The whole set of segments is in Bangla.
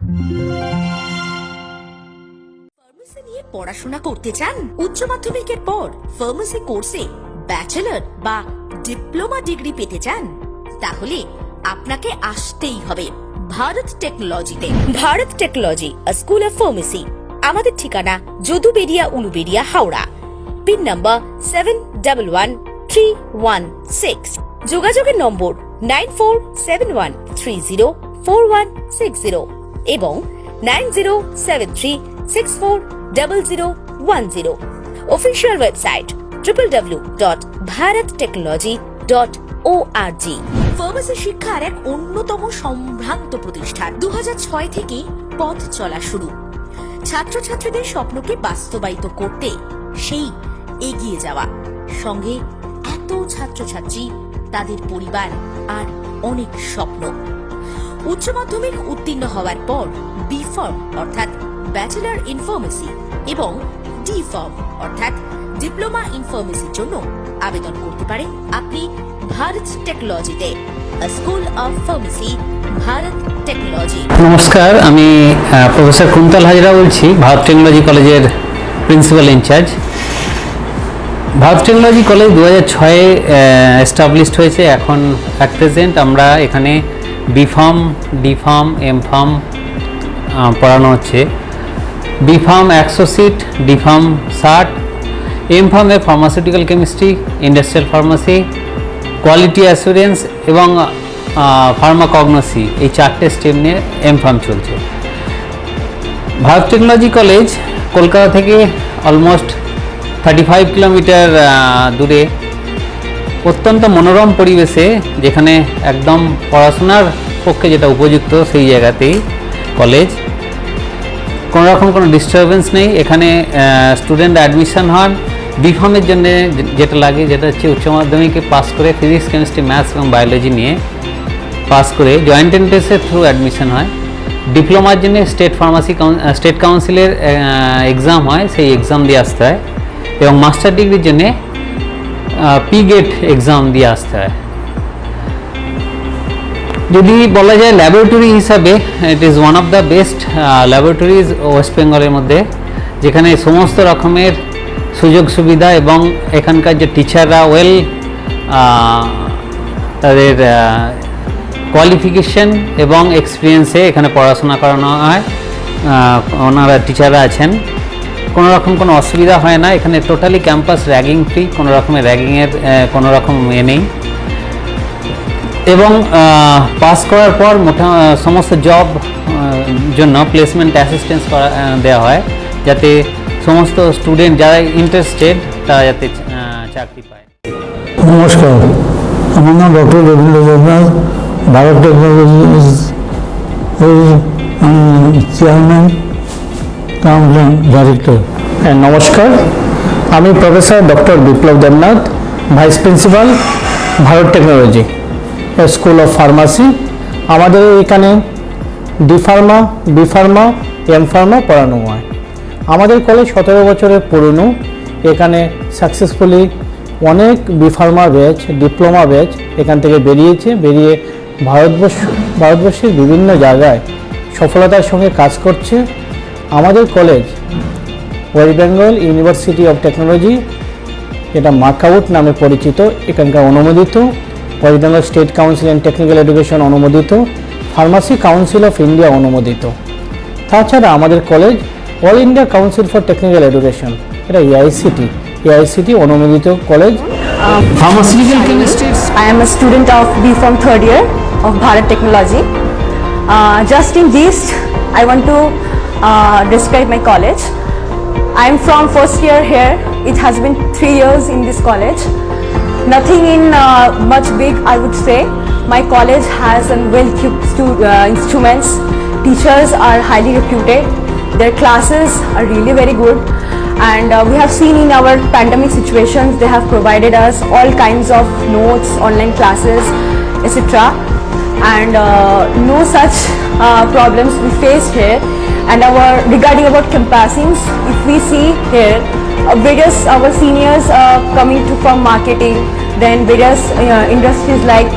ফার্মেসি নিয়ে পড়াশোনা করতে চান? উচ্চ মাধ্যমিকের পর ফার্মেসি কোর্সে ব্যাচেলর বা ডিপ্লোমা ডিগ্রি পেতে চান? তাহলে আপনাকে আসতেই হবে ভারত টেকনোলজিতে। Bharat technology, a school of pharmacy. আমাদের ঠিকানা যদুবেরিয়া, উলুবেরিয়া, হাওড়া। Pin number 711316। যোগাযোগের নম্বর 9471304160 এবং 9073640010। Official website www.bharattechnology.org। ফার্মেসি শিক্ষার এক অন্যতম সম্ভ্রান্ত প্রতিষ্ঠান। 2006 থেকে পথ চলা শুরু। ছাত্রছাত্রীদের স্বপ্নকে বাস্তবায়িত করতে সেই এগিয়ে যাওয়া, সঙ্গে এত ছাত্রছাত্রী, তাদের পরিবার আর অনেক স্বপ্ন। উচ্চ মাধ্যমিক উত্তীর্ণ হওয়ার পর বি ফার্ম অর্থাৎ ব্যাচেলর ইন ফার্মেসি এবং ডি ফার্ম অর্থাৎ ডিপ্লোমা ইন ফার্মেসির জন্য আবেদন করতে পারেন আপনি ভারত টেকনোলজিতে, a school of pharmacy, Bharat technology. নমস্কার, আমি প্রফেসর কুন্তল হাজরা বলছি, Bharat technology college principal incharge. Bharat technology college 2006-এ এস্টাবলিশড হয়েছে। এখন অ্যাট প্রেজেন্ট আমরা এখানে B pharm, D pharm, M pharm পড়ানো হচ্ছে। B pharm 100 seat, D pharm 60, M ফার্মে pharmaceutical chemistry, industrial pharmacy, quality assurance এবং ফার্মাকগনোসি, এই 4টে স্ট্রিম নিয়ে এম ফার্ম চলছে। ভারত টেকনোলজি কলেজ কলকাতা থেকে অলমোস্ট 35 কিলোমিটার দূরে, অত্যন্ত মনোরম পরিবেশে, যেখানে একদম পড়াশোনার পক্ষে যেটা উপযুক্ত সেই জায়গাতেই কলেজ। কোনো রকম কোনো ডিস্টারবেন্স নেই। এখানে স্টুডেন্ট অ্যাডমিশন হন বি ফার্মের জন্য যেটা লাগে, যেটা হচ্ছে উচ্চ মাধ্যমিকে পাস করে ফিজিক্স, কেমিস্ট্রি, ম্যাথস এবং বায়োলজি নিয়ে পাস করে জয়েন্ট এন্ট্রেন্সের থ্রু অ্যাডমিশন হয়। ডিপ্লোমার জন্য স্টেট কাউন্সিলের এক্সাম হয়, সেই এক্সাম দিয়ে আসতে হয় এবং মাস্টার ডিগ্রির জন্যে পি গেট এক্সাম দিয়ে আসতে হয়। যদি বলা যায় ল্যাবরেটরি হিসাবে, it is one of the best laboratories West বেঙ্গলের মধ্যে, যেখানে সমস্ত রকমের সুযোগ সুবিধা এবং এখানকার যে টিচাররা তাদের কোয়ালিফিকেশন এবং এক্সপিরিয়েন্সে এখানে পড়াশোনা করানো হয়। ওনারা টিচাররা আছেন, কোনো রকম কোনো অসুবিধা হয় না। এখানে টোটালি ক্যাম্পাস র্যাগিং ফ্রি, কোনো রকমের র্যাগিংয়ের কোনো রকম নেই। এবং পাস করার পর সমস্ত জব জন্য প্লেসমেন্ট অ্যাসিস্ট্যান্স দেওয়া হয়, যাতে সমস্ত স্টুডেন্ট যারা ইন্টারেস্টেড তারা যাতে চাকরি পায়। নমস্কার, আমার নাম doctor Rabindra Debnath. Bharat technology chairman cum director. নমস্কার, আমি professor doctor Biplab Debnath, vice principal, Bharat technology school of pharmacy. আমাদের এখানে D pharma, B pharma, M pharma পড়ানো হয়। আমাদের কলেজ 17 বছরের পুরনো। এখানে সাকসেসফুলি অনেক B pharma batch, diploma batch এখান থেকে বেরিয়ে ভারতবর্ষের বিভিন্ন জায়গায় সফলতার সঙ্গে কাজ করছে। আমাদের college West Bengal university of technology, যেটা মার্কআউট নামে পরিচিত, এখানকার অনুমোদিত, West Bengal state council and technical education অনুমোদিত, ফার্মাসি কাউন্সিল অফ ইন্ডিয়া অনুমোদিত। তাছাড়া আমাদের college all India council for technical education, এটা এআইসিটি অনুমোদিত college. Pharmaceutical chemistry. I am a student of B.Pharm third year of Bharat Technology. Just in brief, I want to describe my college. I am from first year here. It has been 3 years in this college. Nothing in much big, I would say. My college has a well-equipped instruments. Teachers are highly reputed. Their classes are really very good. And we have seen in our pandemic situations, they have provided us all kinds of notes, online classes, etc. And no such problems we faced here. And regarding about campusings, if we see here, our seniors coming from marketing, then various industries like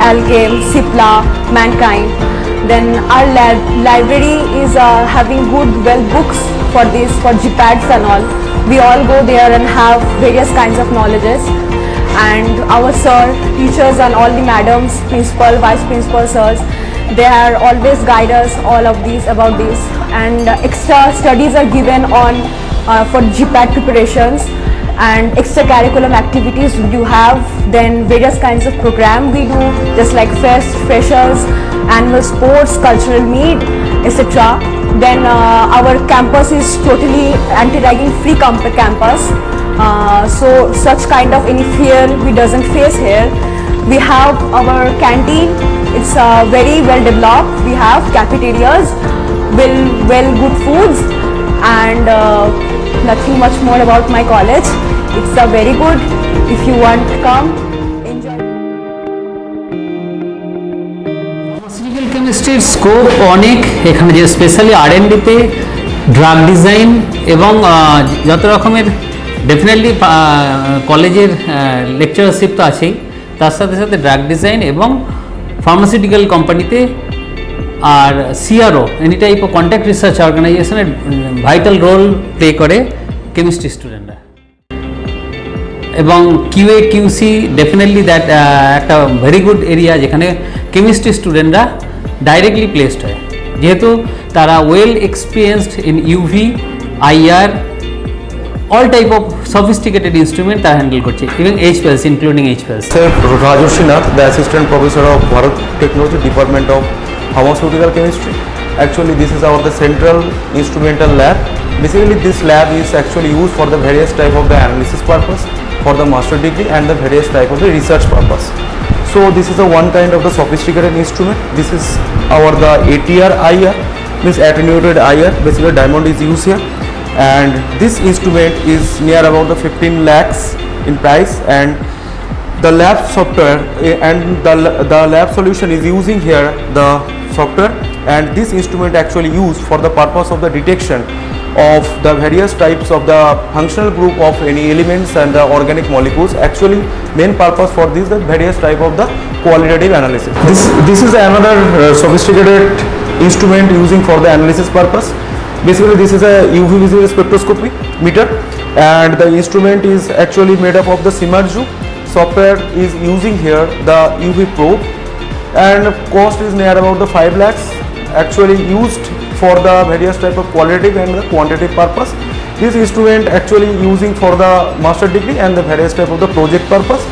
Alchem, Cipla, Mankind. Then our library is having good books for this, for GPADs and all. We all go there and have various kinds of knowledges. And our sir, teachers and all the madams, principal, vice principal sirs, they are always guide us all of these about this. And extra studies are given on for GPAD preparations, and extracurriculum activities we do have. Then various kinds of program we do, just like fest, freshers, annual sports, cultural meet, etc. Then our campus is totally anti-ragging free campus. So such kind of any fear we doesn't face here. We have our canteen. It's very well developed. We have cafeterias, well good foods, and nothing much more about my college. It's very good. If you want to come, enjoy. Pharmaceutical কেমিস্ট্রির স্কোপ অনেক, এখানে যে স্পেশালি R&Dতে ড্রাগ ডিজাইন এবং যত রকমের ডেফিনেটলি কলেজের লেকচারশিপ তো আছেই, তার সাথে সাথে ড্রাগ ডিজাইন এবং ফার্মাসিউটিক্যাল কোম্পানিতে আর CRO any type of contact research অর্গানাইজেশনে ভাইটাল রোল প্লে করে কেমিস্ট্রি স্টুডেন্টরা। এবং QA QC ডেফিনেটলি দ্যাট একটা ভেরি গুড এরিয়া যেখানে কেমিস্ট্রি স্টুডেন্টরা ডাইরেক্টলি প্লেসড হয়, যেহেতু তারা well experienced in UV, IR, all type of sophisticated instrument তারা হ্যান্ডেল করছে, even HPLC including HPLC। Rajarshi Nath, the Assistant Professor of Bharat Technology, Department of Pharmaceutical Chemistry. Actually, this is the central instrumental lab. Basically, this lab is actually used for the various type of the analysis purpose, for the master degree, and the various type of the research purpose. So, this is the one kind of the sophisticated instrument. This is the ATR IR, means attenuated IR. Basically, diamond is used here. And this instrument is near about the 15 lakhs in price, and the lab software and the lab solution is using here the software, and this instrument actually used for the purpose of the detection of the various types of the functional group of any elements and the organic molecules. Actually, main purpose for this the various type of the qualitative analysis. This is another sophisticated instrument using for the analysis purpose. Basically, this is a UV visible spectroscopy meter, and the instrument is actually made up of the Simarju. Software is using here the UV probe, and cost is near about the 5 lakhs. Actually used for the various type of qualitative and the quantitative purpose. This instrument actually using for the master degree and the various type of the project purpose.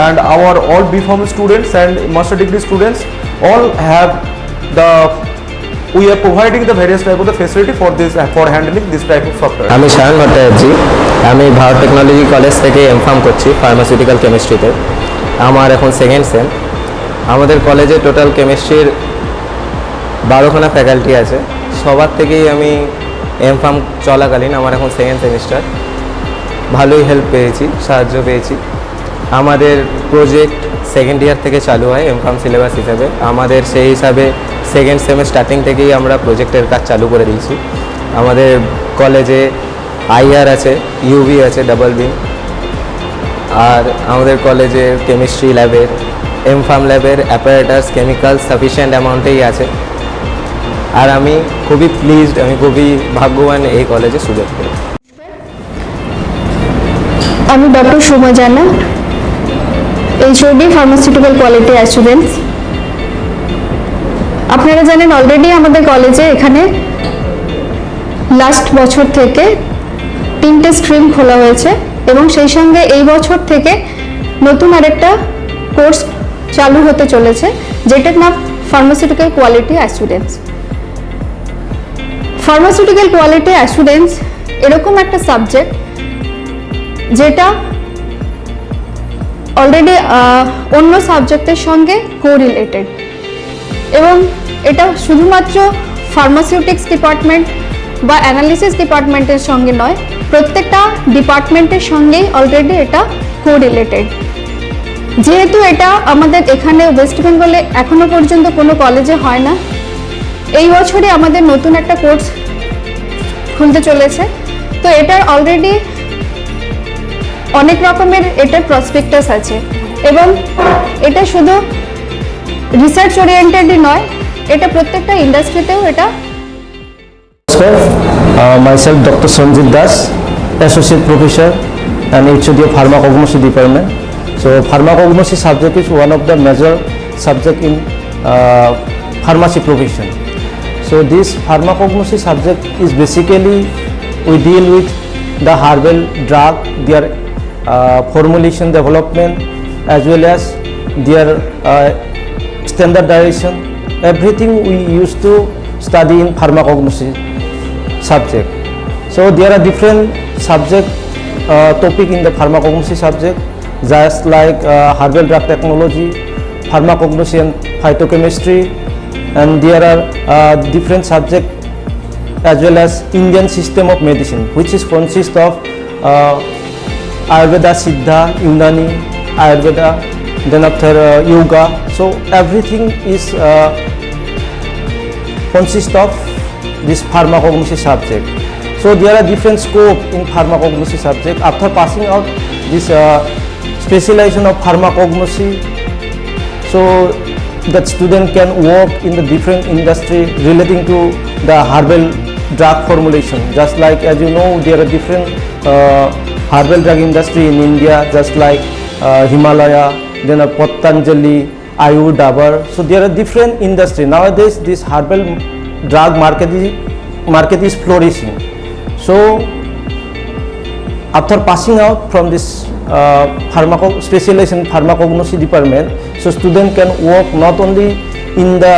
And our all B.Pharm students and master degree students all have the. We are providing the various type of the facility for this for handling this type of software. আমি শায়ন ভট্টাচার্য, আমি ভারত টেকনোলজি কলেজ থেকে এমফার্ম করছি ফার্মাসিউটিক্যাল কেমিস্ট্রিতে। আমার এখন সেকেন্ড সেম। আমাদের কলেজে টোটাল কেমিস্ট্রির 12খানা ফ্যাকাল্টি আছে। সবার থেকেই আমি এমফার্ম চলাকালীন আমার এখন সেকেন্ড সেমিস্টার, ভালোই হেল্প পেয়েছি, সাহায্য পেয়েছি। আমাদের প্রজেক্ট সেকেন্ড ইয়ার থেকে চালু হয় এমফার্ম সিলেবাস হিসাবে। আমাদের সেই হিসাবে সেকেন্ড সেমের স্টার্টিং থেকেই আমরা প্রজেক্টের কাজ চালু করে দিয়েছি। আমাদের কলেজে IR আছে, UV আছে, ডাবল বিম, আর আমাদের কলেজে কেমিস্ট্রি ল্যাবের, এমফার্ম ল্যাবের অ্যাপারেটাস, কেমিক্যাল সাফিসিয়েন্ট অ্যামাউন্টেই আছে। আর আমি খুবই প্লিজড, আমি খুবই ভাগ্যবান এই কলেজে সুযোগ পেয়ে। আমি ডক্টর সুমা জানা, HOD ফার্মাসিউটিক্যাল কোয়ালিটি অ্যাসুরেন্স। আপনারা জানেন অলরেডি আমাদের কলেজে এখানে লাস্ট বছর থেকে 3টে স্ট্রিম খোলা হয়েছে, এবং সেই সঙ্গে এই বছর থেকে নতুন আরেকটা কোর্স চালু হতে চলেছে, যেটার নাম pharmaceutical quality assurance. Pharmaceutical quality assurance এরকম একটা সাবজেক্ট যেটা অলরেডি অন্য সাবজেক্টের সঙ্গে কোরিলেটেড, এবং এটা শুধুমাত্র ফার্মাসিউটিক্স ডিপার্টমেন্ট বা অ্যানালিসিস ডিপার্টমেন্টের সঙ্গে নয়, প্রত্যেকটা ডিপার্টমেন্টের সঙ্গেই অলরেডি এটা কোরিলেটেড। যেহেতু এটা আমাদের এখানে ওয়েস্ট বেঙ্গলে এখনো পর্যন্ত কোনো কলেজে হয় না, এই বছরে আমাদের নতুন একটা কোর্স খুলতে চলেছে। তো এটার অলরেডি অনেক রকমের এটার প্রসপেক্টাস আছে, এবং এটা শুধু রিসার্চ ওরিয়েন্টেডই নয়, এটা প্রত্যেকটা ইন্ডাস্ট্রিতেও এটা Namaskar, myself Dr. Sanjit Das, Associate Professor and HOD of Pharmacognosy Department. So pharmacognosy subject is one of the major subject in pharmacy profession. So this pharmacognosy subject is basically we deal with the herbal drug, their formulation development as well as their standardization. Everything we used to study in pharmacognosy subject. So there are different subject topic in the pharmacognosy subject, just like herbal drug technology, pharmacognosy and phytochemistry, and there are different subject as well as Indian system of medicine, which is consist of Ayurveda, Siddha, Unani, Ayurveda, then after yoga. So everything is consist of this pharmacognosy subject. So there are different scope in pharmacognosy subject. After passing out this specialization of pharmacognosy, so that student can work in the different industry relating to the herbal drug formulation. Just like, as you know, there are different herbal drug industry in India, just like Himalaya, then Patanjali, Ayur, Dabar. So there are different industry. Nowadays this herbal drug market is flourishing. So after passing out from this specialization pharmacognosy department, so student can work not only in the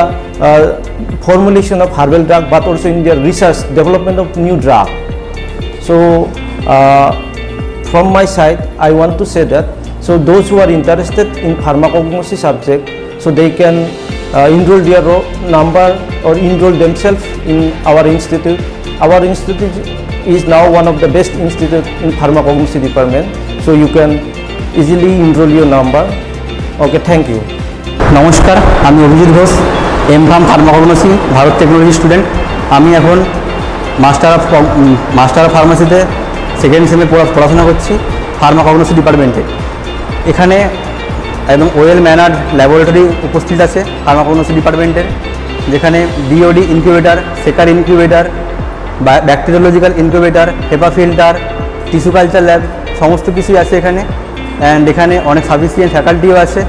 formulation of herbal drug but also in their research development of new drug. So from my side I want to say that, so those who are interested in pharmacognosy subject, so they can enroll their number or enroll themselves in our institute. Our institute is now one of the best institute in pharmacognosy department, so you can easily enroll your number. Okay, thank you. নমস্কার, আমি Abhijit Ghosh, M pharm pharmacognosy, Bharat technology student. আমি এখন মাস্টার অফ ফার্মাসিতে সেকেন্ড সেমে পড়াশোনা করছি ফার্মাকগনোসি ডিপার্টমেন্টে। এখানে একদম ওয়েল ম্যানার্ড ল্যাবরেটরি উপস্থিত আছে ফার্মাকগনোসি ডিপার্টমেন্টের, যেখানে BOD incubator, shaker incubator, bacteriological incubator, HEPA filter, tissue culture lab, সমস্ত কিছুই আছে এখানে। অ্যান্ড এখানে অনেক সাফিসিয়েন্ট ফ্যাকাল্টিও আছে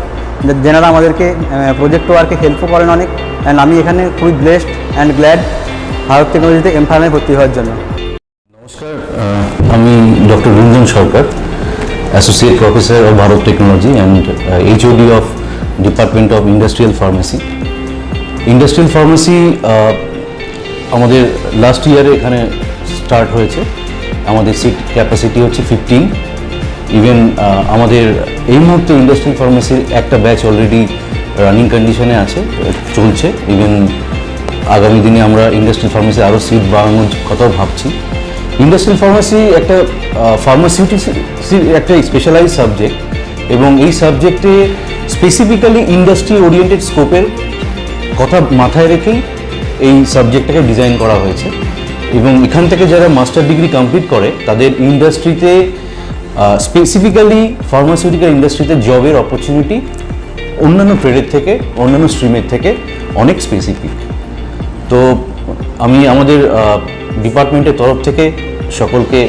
যেনারা আমাদেরকে প্রজেক্ট ওয়ার্কে হেল্পও করেন অনেক। অ্যান্ড আমি এখানে খুবই ব্লেসড অ্যান্ড গ্ল্যাড ভারত টেকনোলজিতে এমফার্মে ভর্তি হওয়ার জন্য। নমস্কার, আমি doctor Ranjan Sarkar, associate professor of Bharat technology and HOD of department of industrial pharmacy. Industrial pharmacy আমাদের লাস্ট ইয়ারে এখানে স্টার্ট হয়েছে। আমাদের সিট ক্যাপাসিটি হচ্ছে 15। ইভেন আমাদের এই মুহূর্তে ইন্ডাস্ট্রিয়াল ফার্মেসির একটা ব্যাচ অলরেডি রানিং কন্ডিশনে আছে, চলছে। ইভেন আগামী দিনে আমরা ইন্ডাস্ট্রিয়াল ফার্মেসি আরও সিট বাড়ানোর কথাও ভাবছি। ইন্ডাস্ট্রিয়াল ফার্মেসি একটা ফার্মাসিউটিক্সের একটা স্পেশালাইজ সাবজেক্ট, এবং এই সাবজেক্টে স্পেসিফিক্যালি ইন্ডাস্ট্রি ওরিয়েন্টেড স্কোপের কথা মাথায় রেখেই এই সাবজেক্টটাকে ডিজাইন করা হয়েছে। এবং এখান থেকে যারা মাস্টার ডিগ্রি কমপ্লিট করে তাদের ইন্ডাস্ট্রিতে স্পেসিফিক্যালি ফার্মাসিউটিক্যাল ইন্ডাস্ট্রিতে জবের অপরচুনিটি অন্যান্য ট্রেডের থেকে, অন্যান্য স্ট্রিমের থেকে অনেক স্পেসিফিক। তো আমি আমাদের ডিপার্টমেন্টের তরফ থেকে সকলকে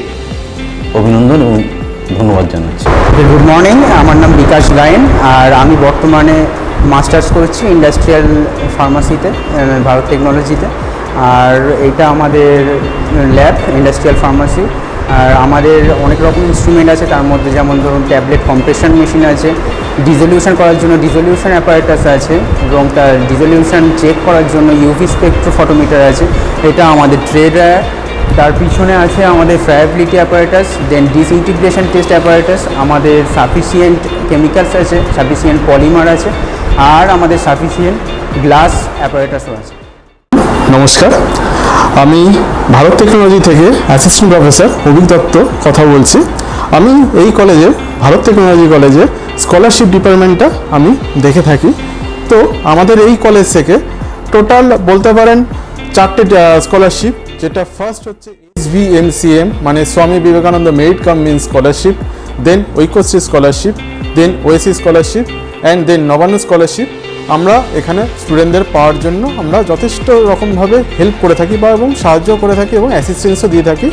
অভিনন্দন এবং ধন্যবাদ জানাচ্ছি। গুড মর্নিং, আমার নাম বিকাশ গায়েন, আর আমি বর্তমানে মাস্টার্স করছি ইন্ডাস্ট্রিয়াল ফার্মাসিতে ভারত টেকনোলজিতে। আর এটা আমাদের ল্যাব ইন্ডাস্ট্রিয়াল ফার্মাসি। আর আমাদের অনেক রকম ইনস্ট্রুমেন্ট আছে, তার মধ্যে যেমন ধরুন ট্যাবলেট কম্প্রেশন মেশিন আছে, ডিজলিউশন করার জন্য ডিজলিউশন অ্যাপারেটাস আছে, এবং তার ডিজলিউশন চেক করার জন্য ইউভি স্পেকট্রোফটোমিটার আছে। এটা আমাদের ট্রেড। তার পিছনে আছে আমাদের ফ্রায়াবিলিটি অ্যাপারেটাস, দেন ডিসইন্টিগ্রেশন টেস্ট অ্যাপারেটাস, আমাদের সাফিসিয়েন্ট কেমিক্যালস আছে, সাফিসিয়েন্ট পলিমার আছে, আর আমাদের সাফিসিয়েন্ট গ্লাস অ্যাপারেটাসও আছে। নমস্কার, আমি ভারত টেকনোলজি থেকে অ্যাসিস্ট্যান্ট প্রফেসর অভিক দত্ত কথা বলছি। আমি এই কলেজে, ভারত টেকনোলজি কলেজে স্কলারশিপ ডিপার্টমেন্টটা আমি দেখে থাকি। তো আমাদের এই কলেজ থেকে টোটাল বলতে পারেন 4টে স্কলারশিপ, যেটা ফার্স্ট হচ্ছে SVMCM মানে Swami Vivekananda merit cum mean scholarship, then Aikyashree scholarship, then OASIS scholarship, and then Nabanna scholarship, আমরা এখানে স্টুডেন্টদের পাওয়ার জন্য আমরা যথেষ্ট রকমভাবে হেল্প করে থাকি বা এবং সাহায্য করে থাকি এবং অ্যাসিস্ট্যান্সও দিয়ে থাকি।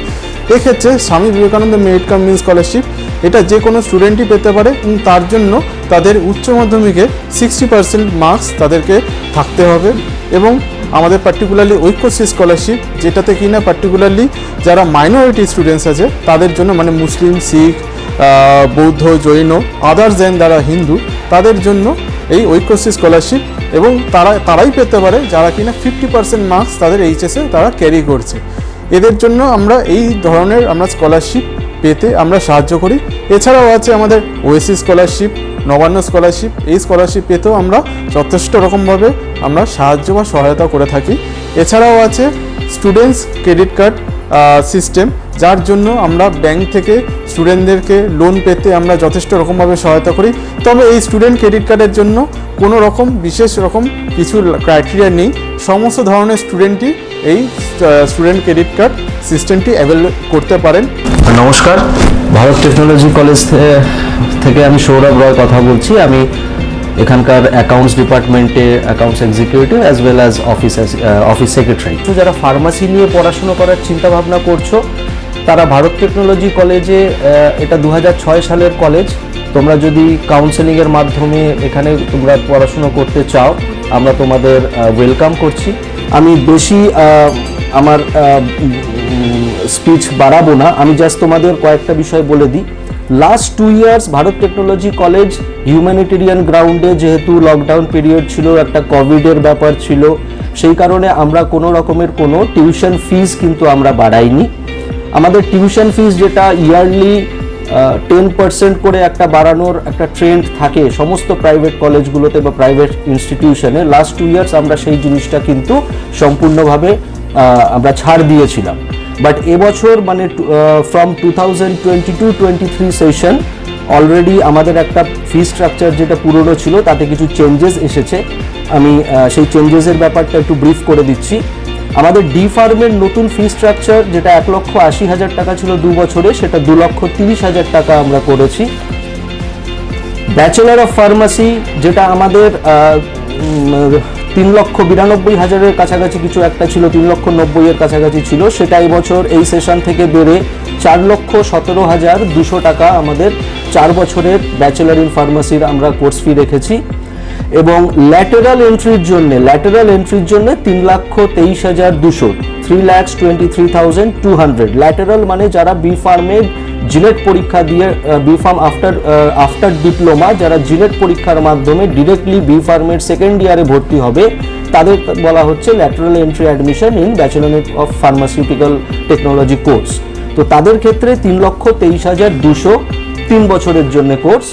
এক্ষেত্রে স্বামী Vivekananda merit cum mean scholarship এটা যে কোনো স্টুডেন্টই পেতে পারে এবং তার জন্য তাদের উচ্চ মাধ্যমিকে 60% মার্কস তাদেরকে থাকতে হবে। এবং আমাদের পার্টিকুলারলি ঐক্যশ্রী স্কলারশিপ, যেটাতে কিনা পার্টিকুলারলি যারা মাইনরিটি স্টুডেন্টস আছে তাদের জন্য, মানে মুসলিম, শিখ, বৌদ্ধ, জৈন, আদার্স দেন যারা হিন্দু, তাদের জন্য এই ঐক্যশ্রী স্কলারশিপ, এবং তারাই পেতে পারে যারা কিনা 50% মার্কস তাদের এইচএসে তারা ক্যারি করছে। এদের জন্য আমরা এই ধরনের স্কলারশিপ পেতে আমরা সাহায্য করি। এছাড়াও আছে আমাদের ওএসসি স্কলারশিপ, নবান্ন স্কলারশিপ। এই স্কলারশিপ পেতেও আমরা যথেষ্ট রকমভাবে আমরা সাহায্য বা সহায়তা করে থাকি। এছাড়াও আছে স্টুডেন্টস ক্রেডিট কার্ড সিস্টেম, যার জন্য আমরা ব্যাংক থেকে স্টুডেন্টদেরকে লোন পেতে আমরা যথেষ্ট রকমভাবে সহায়তা করি। তবে এই স্টুডেন্ট ক্রেডিট কার্ডের জন্য কোনো রকম বিশেষ রকম কিছু ক্রাইটেরিয়া নেই, সমস্ত ধরনের স্টুডেন্টই এই স্টুডেন্ট ক্রেডিট কার্ড সিস্টেমটি অ্যাভেল করতে পারেন। নমস্কার, ভারত টেকনোলজি কলেজ থেকে আমি সৌরভ রয় কথা বলছি। আমি এখানকার অ্যাকাউন্টস ডিপার্টমেন্টে accounts executive as well as office secretary. তো যারা ফার্মাসি নিয়ে পড়াশুনো করার চিন্তাভাবনা করছো তারা ভারত টেকনোলজি কলেজে, এটা 2006 সালের কলেজ, তোমরা যদি কাউন্সেলিংয়ের মাধ্যমে এখানে তোমরা পড়াশুনো করতে চাও আমরা তোমাদের ওয়েলকাম করছি। আমি বেশি আমার স্পিচ বাড়াবো না, আমি জাস্ট তোমাদের কয়েকটা বিষয় বলে দিই। Last 2 years Bharat technology college humanitarian গ্রাউন্ডে, যেহেতু লকডাউন পিরিয়ড ছিল, একটা কোভিডের ব্যাপার ছিল, সেই কারণে আমরা কোনো রকমের কোনো টিউশন ফিস কিন্তু আমরা বাড়াইনি। আমাদের টিউশন ফিস যেটা ইয়ারলি 10% করে একটা বাড়ানোর একটা ট্রেন্ড থাকে সমস্ত প্রাইভেট কলেজগুলোতে বা প্রাইভেট ইনস্টিটিউশনে, লাস্ট 2 ইয়ার্স আমরা সেই জিনিসটা কিন্তু সম্পূর্ণভাবে আমরা ছাড় দিয়েছিলাম। বাট এবছর মানে ফ্রম 2022-23 সেশন অলরেডি আমাদের একটা ফি স্ট্রাকচার যেটা পুরনো ছিল তাতে কিছু চেঞ্জেস এসেছে। আমি সেই চেঞ্জেসের ব্যাপারটা একটু ব্রিফ করে দিচ্ছি। আমাদের ডি ফার্মের নতুন ফি স্ট্রাকচার যেটা 1,80,000 টাকা ছিল 2 বছরে, সেটা 2,30,000 টাকা আমরা করেছি। ব্যাচেলর অফ ফার্মাসি যেটা আমাদের 3,92,000-এর কাছাকাছি কিছু একটা ছিল, 3,90,000-এর কাছাকাছি ছিল, সেটা এই বছর এই সেশন থেকে বেড়ে 4,17,200 টাকা আমাদের 4 বছরের ব্যাচেলর ইন ফার্মাসির আমরা কোর্স ফি রেখেছি। এবং ল্যাটেরাল এন্ট্রির জন্য 3,23,200, 3,23,200। ল্যাটেরাল মানে যারা বি ফার্মের জিলেট পরীক্ষা দিয়ে, বি ফার্ম আফটার ডিপ্লোমা যারা জিলেট পরীক্ষার মাধ্যমে ডিরেক্টলি বি ফার্মের সেকেন্ড ইয়ারে ভর্তি হবে, তাদের বলা হচ্ছে lateral entry admission in bachelor of pharmaceutical technology course. তো তাদের ক্ষেত্রে 3,23,200 3 বছরের জন্য কোর্স।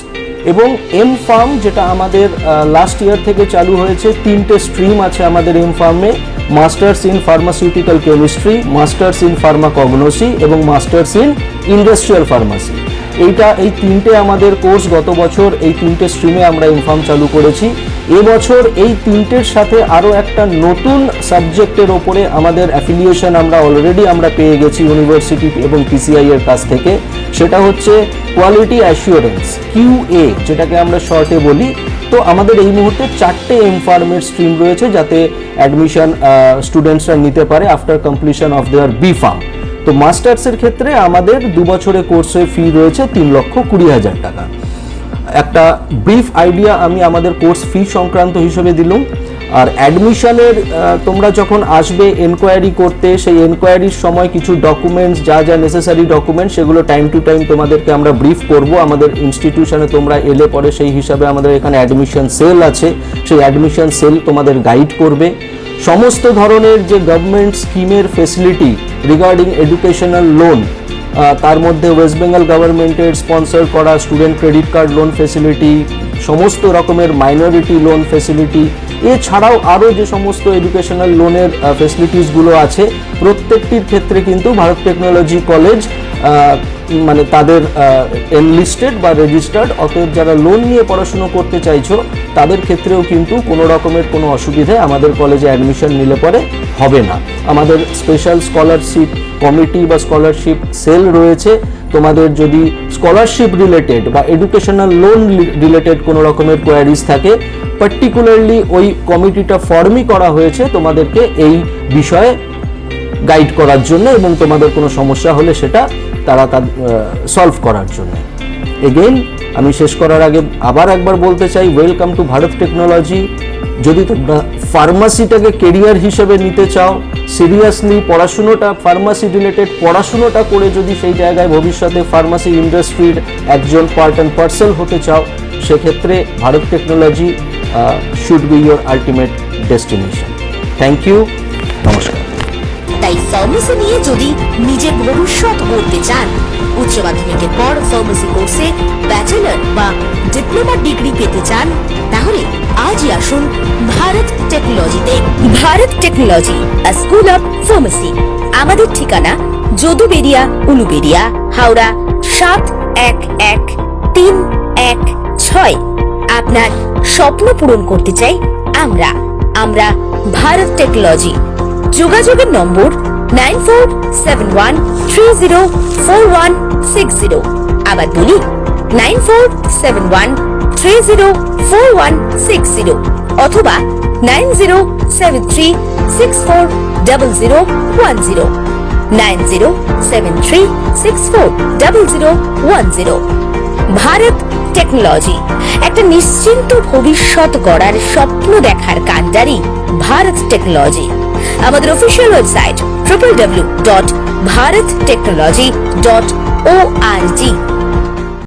এবং এম ফার্ম যেটা আমাদের লাস্ট ইয়ার থেকে চালু হয়েছে, 3টে স্ট্রিম আছে আমাদের এম ফার্মে, masters in pharmaceutical chemistry, masters in pharmacognosy এবং মাস্টার্স ইন ইন্ডাস্ট্রিয়াল ফার্মাসি। এই 3টে আমাদের কোর্স গত বছর এই 3টে স্ট্রিমে আমরা এম ফার্ম চালু করেছি। এবছর এই 3টের সাথে আরও একটা নতুন সাবজেক্টের ওপরে আমাদের অ্যাফিলিয়েশন আমরা অলরেডি পেয়ে গেছি ইউনিভার্সিটি এবং পিসিআই এর কাছ থেকে, সেটা হচ্ছে কোয়ালিটি অ্যাসিওরেন্স, QA যেটাকে আমরা শর্টে বলি। তো আমাদের এই মুহূর্তে 4টে এম ফার্মের স্ট্রিম রয়েছে যাতে অ্যাডমিশন স্টুডেন্টসরা নিতে পারে after completion of their B pharm. তো মাস্টার্সের ক্ষেত্রে আমাদের 2 বছরের কোর্সের ফি রয়েছে 3,20,000 টাকা। একটা ব্রিফ আইডিয়া আমি আমাদের কোর্স ফি সংক্রান্ত হিসেবে দিলাম। আর অ্যাডমিশনের তোমরা যখন আসবে এনকোয়ারি করতে, সেই এনকোয়ারির সময় কিছু ডকুমেন্টস যা নেসেসারি ডকুমেন্টস সেগুলো টাইম টু টাইম তোমাদেরকে আমরা ব্রিফ করব। আমাদের ইনস্টিটিউশনে তোমরা এলে পরে সেই হিসাবে আমাদের এখানে অ্যাডমিশন সেল আছে, সেই অ্যাডমিশন সেল তোমাদের গাইড করবে। সমস্ত ধরনের যে গভর্নমেন্ট স্কিমের ফেসিলিটি রিগার্ডিং এডুকেশনাল লোন, তার মধ্যে ওয়েস্ট বেঙ্গল গভর্নমেন্টের স্পন্সর করা student credit card loan facility, সমস্ত রকমের মাইনরিটি লোন ফেসিলিটি, এছাড়াও আরও যে সমস্ত এডুকেশনাল লোনের ফেসিলিটিসগুলো আছে, প্রত্যেকটির ক্ষেত্রে কিন্তু ভারত টেকনোলজি কলেজ মানে তাদের এনলিস্টেড বা রেজিস্টার্ড। অতএব যারা লোন নিয়ে পড়াশুনো করতে চাইছো তাদের ক্ষেত্রেও কিন্তু কোনো রকমের কোনো অসুবিধে আমাদের কলেজে অ্যাডমিশন নিলে পরে হবে না। আমাদের স্পেশাল স্কলারশিপ কমিটি বা স্কলারশিপ সেল রয়েছে তোমাদের যদি স্কলারশিপ রিলেটেড বা এডুকেশনাল লোন রিলেটেড কোনো রকমের কোয়ারিজ থাকে, পার্টিকুলারলি ওই কমিটিটা ফর্মই করা হয়েছে তোমাদেরকে এই বিষয়ে গাইড করার জন্য এবং তোমাদের কোনো সমস্যা হলে সেটা তারা সলভ করার জন্য। এগেইন আমি শেষ করার আগে আবার একবার বলতে চাই, ওয়েলকাম টু ভারত টেকনোলজি। যদি তোমরা ফার্মাসিটাকে কেরিয়ার হিসেবে নিতে চাও, সিরিয়াসলি পড়াশুনোটা, ফার্মাসি রিলেটেড পড়াশুনোটা করে যদি সেই জায়গায় ভবিষ্যতে ফার্মাসি ইন্ডাস্ট্রির একজন পার্ট অ্যান্ড পার্সেল হতে চাও, সেক্ষেত্রে Bharat technology should be your ultimate destination. Thank you, নমস্কার। তাই ফার্মেসি নিয়ে যদি নিজের ভবিষ্যৎ গড়তে চান, উচ্চ মাধ্যমিকের পর ফার্মেসি কোর্সে ব্যাচেলর বা ডিপ্লোমা ডিগ্রি পেতে চান, তাহলে আজই আসুন ভারত টেকনোলজিতে। Bharat technology, a school of pharmacy. আমাদের ঠিকানা যদুবেরিয়া, উলুবেরিয়া, হাওড়া 711316। আপনার স্বপ্ন পূরণ করতে চাই আমরা ভারত টেকনোলজি। যোগাযোগের নম্বর 9471304160। আবার বলি 9471304160 অথবা 9073640010 9073640010। ভারত টেকনোলজি, একটা নিশ্চিন্ত ভবিষ্যৎ গড়ার স্বপ্ন দেখার কাণ্ডারি ভারত টেকনোলজি। আমাদের অফিসিয়াল ওয়েবসাইট www.bharattechnology.org।